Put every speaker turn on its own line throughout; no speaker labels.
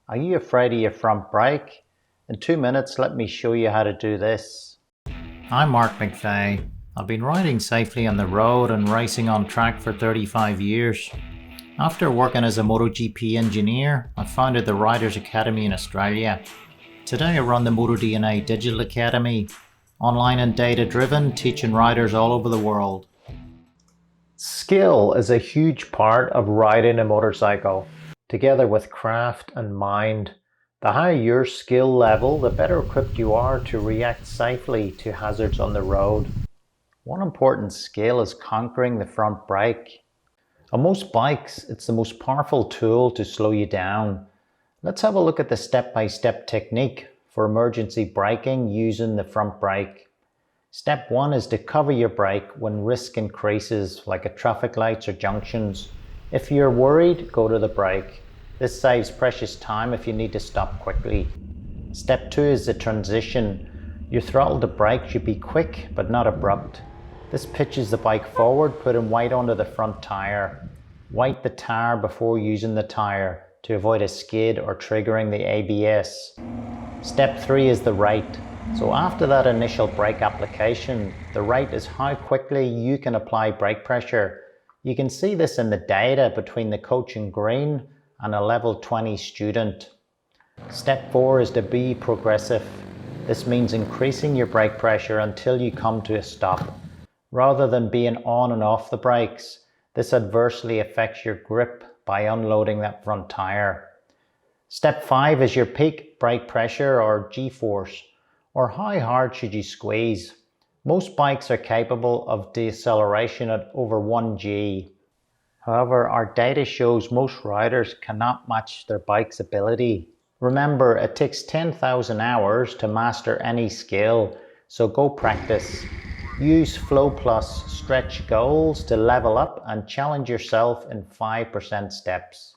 Are you afraid of your front brake? In 2 minutes, let me show you how to do this. I'm Mark McVeigh. I've been riding safely on the road and racing on track for 35 years. After working as a MotoGP engineer, I founded the Riders Academy in Australia. Today I run the motoDNA Digital Academy, online and data driven, teaching riders all over the world. Skill is a huge part of riding a motorcycle, together with craft and mind. The higher your skill level, the better equipped you are to react safely to hazards on the road. One important skill is conquering the front brake. On most bikes, it's the most powerful tool to slow you down. Let's have a look at the step-by-step technique for emergency braking using the front brake. Step 1 is to cover your brake when risk increases, like at traffic lights or junctions. If you're worried, go to the brake. This saves precious time if you need to stop quickly. Step 2 is the transition. Your throttle to brake should be quick but not abrupt. This pitches the bike forward, putting weight onto the front tire. Wipe the tire before using the tire to avoid a skid or triggering the ABS. Step 3 is the rate. So after that initial brake application, the rate is how quickly you can apply brake pressure. You can see this in the data between the coach in green and a level 20 student. Step 4 is to be progressive. This means increasing your brake pressure until you come to a stop, rather than being on and off the brakes. This adversely affects your grip by unloading that front tire. Step 5 is your peak brake pressure or G-force, or how hard should you squeeze. Most bikes are capable of deceleration at over 1 G. However, our data shows most riders cannot match their bike's ability. Remember, it takes 10,000 hours to master any skill, so go practice. Use Flow Plus stretch goals to level up and challenge yourself in 5% steps.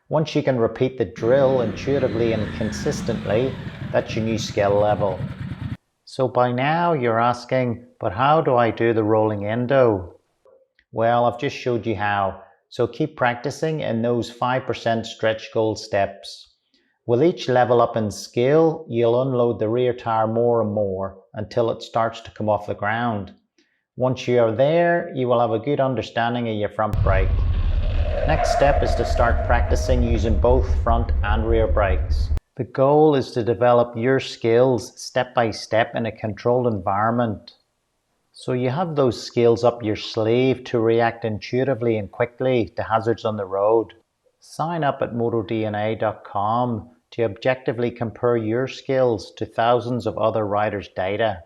Once you can repeat the drill intuitively and consistently, that's your new skill level. So by now you're asking, but how do I do the rolling endo? Well, I've just showed you how, so keep practicing in those 5% stretch goal steps. With each level up in skill, you'll unload the rear tire more and more until it starts to come off the ground. Once you are there, you will have a good understanding of your front brake. Next step is to start practicing using both front and rear brakes. The goal is to develop your skills step by step in a controlled environment, so you have those skills up your sleeve to react intuitively and quickly to hazards on the road. Sign up at motodna.com to objectively compare your skills to thousands of other riders' data.